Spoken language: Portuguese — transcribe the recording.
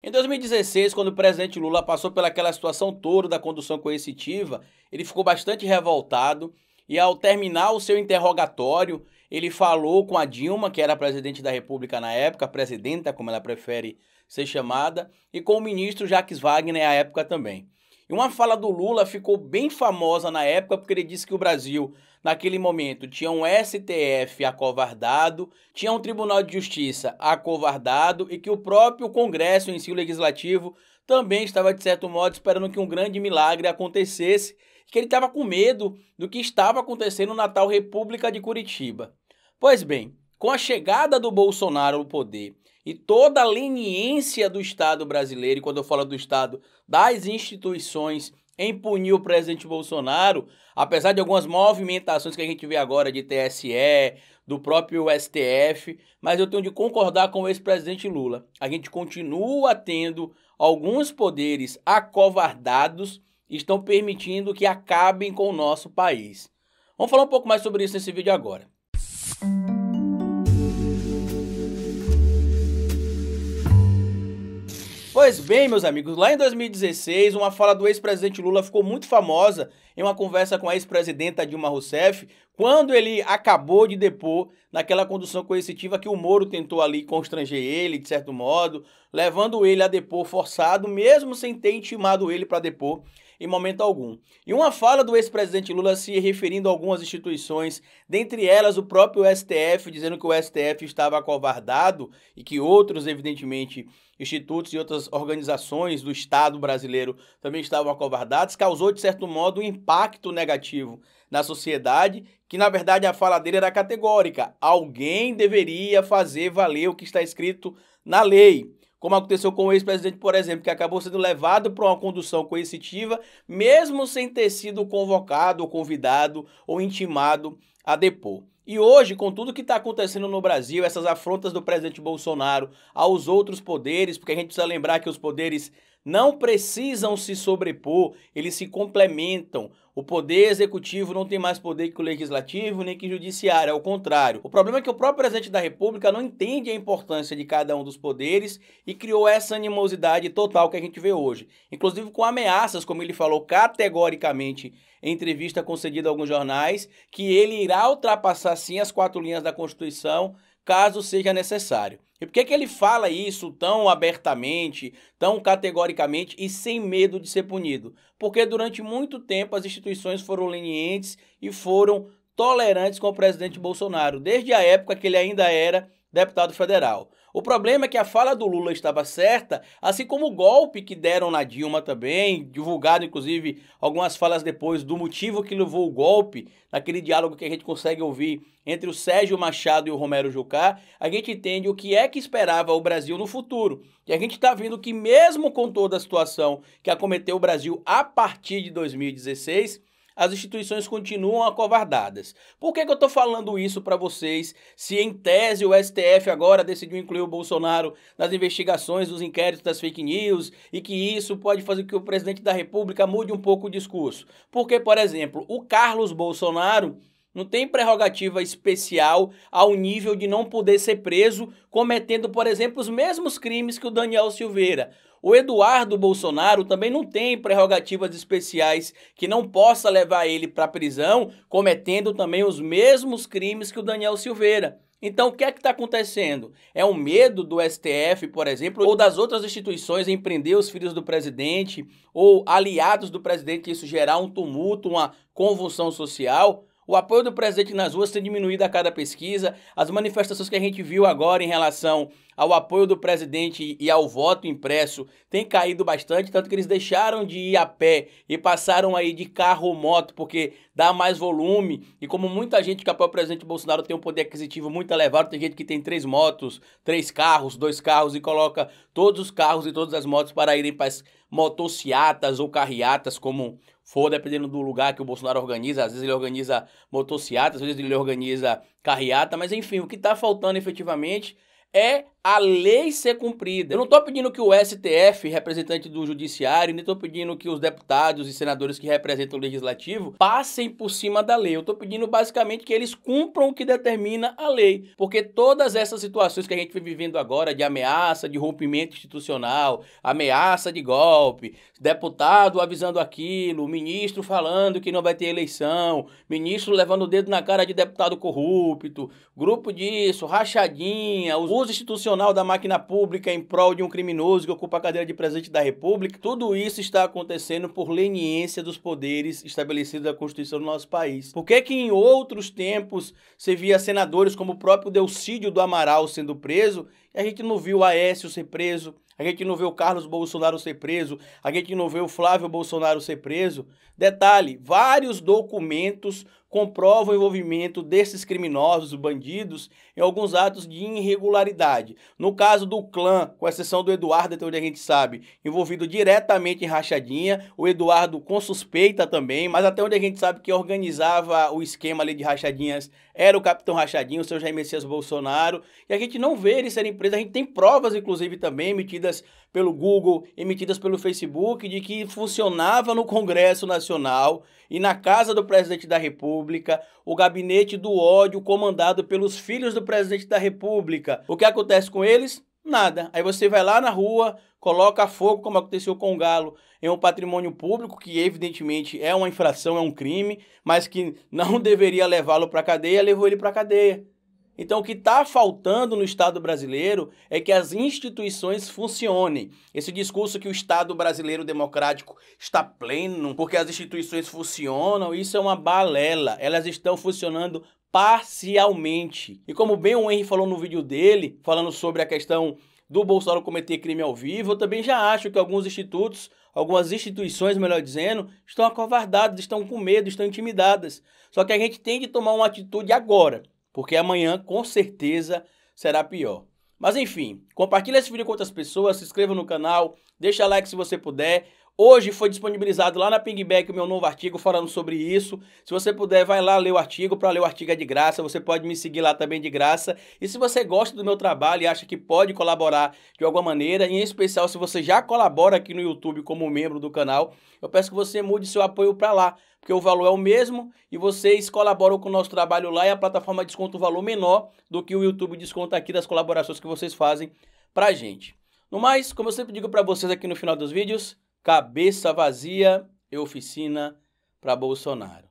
Em 2016, quando o presidente Lula passou pelaquela situação toda da condução coercitiva, ele ficou bastante revoltado e, ao terminar o seu interrogatório, ele falou com a Dilma, que era a presidente da República na época, a presidenta, como ela prefere ser chamada, e com o ministro Jacques Wagner à época também. E uma fala do Lula ficou bem famosa na época porque ele disse que o Brasil, naquele momento, tinha um STF acovardado, tinha um Tribunal de Justiça acovardado e que o próprio Congresso em si, o Legislativo, também estava, de certo modo, esperando que um grande milagre acontecesse, que ele estava com medo do que estava acontecendo na tal República de Curitiba. Pois bem, com a chegada do Bolsonaro ao poder e toda a leniência do Estado brasileiro, e quando eu falo do Estado, das instituições em punir o presidente Bolsonaro, apesar de algumas movimentações que a gente vê agora de TSE, do próprio STF, mas eu tenho de concordar com o ex-presidente Lula. A gente continua tendo alguns poderes acovardados e estão permitindo que acabem com o nosso país. Vamos falar um pouco mais sobre isso nesse vídeo agora. Pois bem, meus amigos, lá em 2016, uma fala do ex-presidente Lula ficou muito famosa em uma conversa com a ex-presidenta Dilma Rousseff, quando ele acabou de depor naquela condução coercitiva que o Moro tentou ali constranger ele, de certo modo, levando ele a depor forçado, mesmo sem ter intimado ele para depor em momento algum. E uma fala do ex-presidente Lula se referindo a algumas instituições, dentre elas o próprio STF, dizendo que o STF estava acovardado e que outros, evidentemente, institutos e outras organizações do Estado brasileiro também estavam acovardados, causou, de certo modo, um impacto negativo na sociedade, que na verdade a fala dele era categórica. Alguém deveria fazer valer o que está escrito na lei. Como aconteceu com o ex-presidente, por exemplo, que acabou sendo levado para uma condução coercitiva, mesmo sem ter sido convocado, ou convidado ou intimado a depor. E hoje, com tudo que está acontecendo no Brasil, essas afrontas do presidente Bolsonaro aos outros poderes, porque a gente precisa lembrar que os poderes não precisam se sobrepor, eles se complementam. O poder executivo não tem mais poder que o legislativo, nem que o judiciário, ao contrário. O problema é que o próprio presidente da República não entende a importância de cada um dos poderes e criou essa animosidade total que a gente vê hoje. Inclusive com ameaças, como ele falou categoricamente em entrevista concedida a alguns jornais, que ele irá ultrapassar sim as 4 linhas da Constituição, caso seja necessário. E por que ele fala isso tão abertamente, tão categoricamente e sem medo de ser punido? Porque durante muito tempo as instituições foram lenientes e foram tolerantes com o presidente Bolsonaro, desde a época que ele ainda era deputado federal. O problema é que a fala do Lula estava certa, assim como o golpe que deram na Dilma também, divulgado inclusive algumas falas depois do motivo que levou o golpe, naquele diálogo que a gente consegue ouvir entre o Sérgio Machado e o Romero Jucá, a gente entende o que é que esperava o Brasil no futuro. E a gente está vendo que mesmo com toda a situação que acometeu o Brasil a partir de 2016, as instituições continuam acovardadas. Por que eu estou falando isso para vocês, se em tese o STF agora decidiu incluir o Bolsonaro nas investigações dos inquéritos das fake news e que isso pode fazer com que o presidente da República mude um pouco o discurso? Porque, por exemplo, o Carlos Bolsonaro não tem prerrogativa especial ao nível de não poder ser preso cometendo, por exemplo, os mesmos crimes que o Daniel Silveira. O Eduardo Bolsonaro também não tem prerrogativas especiais que não possa levar ele para a prisão cometendo também os mesmos crimes que o Daniel Silveira. Então, o que é que está acontecendo? É um medo do STF, por exemplo, ou das outras instituições em prender os filhos do presidente ou aliados do presidente, isso gerar um tumulto, uma convulsão social? O apoio do presidente nas ruas tem diminuído a cada pesquisa. As manifestações que a gente viu agora em relação ao apoio do presidente e ao voto impresso tem caído bastante, tanto que eles deixaram de ir a pé e passaram aí de carro ou moto, porque dá mais volume. E como muita gente que apoia o presidente Bolsonaro tem um poder aquisitivo muito elevado, tem gente que tem 3 motos, 3 carros, 2 carros e coloca todos os carros e todas as motos para irem para as motociatas ou carreatas, como for, dependendo do lugar que o Bolsonaro organiza. Às vezes ele organiza motociata, às vezes ele organiza carreata, mas enfim, o que está faltando efetivamente é a lei ser cumprida. Eu não estou pedindo que o STF, representante do judiciário, nem estou pedindo que os deputados e senadores que representam o legislativo passem por cima da lei. Eu estou pedindo basicamente que eles cumpram o que determina a lei. Porque todas essas situações que a gente vem vivendo agora, de ameaça, de rompimento institucional, ameaça de golpe, deputado avisando aquilo, ministro falando que não vai ter eleição, ministro levando o dedo na cara de deputado corrupto, grupo disso, rachadinha, o uso institucional da máquina pública em prol de um criminoso que ocupa a cadeira de presidente da República, tudo isso está acontecendo por leniência dos poderes estabelecidos na Constituição do nosso país. Por que em outros tempos você via senadores como o próprio Delcídio do Amaral sendo preso e a gente não viu o Aécio ser preso? A gente não vê o Carlos Bolsonaro ser preso, a gente não vê o Flávio Bolsonaro ser preso. Detalhe, vários documentos comprovam o envolvimento desses criminosos, bandidos, em alguns atos de irregularidade. No caso do clã, com exceção do Eduardo, até onde a gente sabe, envolvido diretamente em rachadinha, o Eduardo com suspeita também, mas até onde a gente sabe que organizava o esquema ali de rachadinhas era o capitão Rachadinho, o seu Jair Messias Bolsonaro, e a gente não vê eles serem presos, a gente tem provas, inclusive, também emitidas pelo Google, emitidas pelo Facebook, de que funcionava no Congresso Nacional e na casa do presidente da República, o gabinete do ódio comandado pelos filhos do presidente da República. O que acontece com eles? Nada. Aí você vai lá na rua, coloca fogo, como aconteceu com o Galo, em um patrimônio público, que evidentemente é uma infração, é um crime, mas que não deveria levá-lo para a cadeia, levou ele para a cadeia. Então, o que está faltando no Estado brasileiro é que as instituições funcionem. Esse discurso que o Estado brasileiro democrático está pleno porque as instituições funcionam, isso é uma balela. Elas estão funcionando parcialmente. E como bem o Henry falou no vídeo dele, falando sobre a questão do Bolsonaro cometer crime ao vivo, eu também já acho que alguns institutos, algumas instituições, melhor dizendo, estão acovardadas, estão com medo, estão intimidadas. Só que a gente tem que tomar uma atitude agora, porque amanhã, com certeza, será pior. Mas enfim, compartilha esse vídeo com outras pessoas, se inscreva no canal, deixa like se você puder. Hoje foi disponibilizado lá na Pingback o meu novo artigo falando sobre isso. Se você puder, vai lá ler o artigo. Para ler o artigo é de graça, você pode me seguir lá também de graça. E se você gosta do meu trabalho e acha que pode colaborar de alguma maneira, em especial se você já colabora aqui no YouTube como membro do canal, eu peço que você mude seu apoio para lá, porque o valor é o mesmo e vocês colaboram com o nosso trabalho lá e a plataforma desconta o valor menor do que o YouTube desconta aqui das colaborações que vocês fazem pra gente. No mais, como eu sempre digo para vocês aqui no final dos vídeos, cabeça vazia e oficina para Bolsonaro.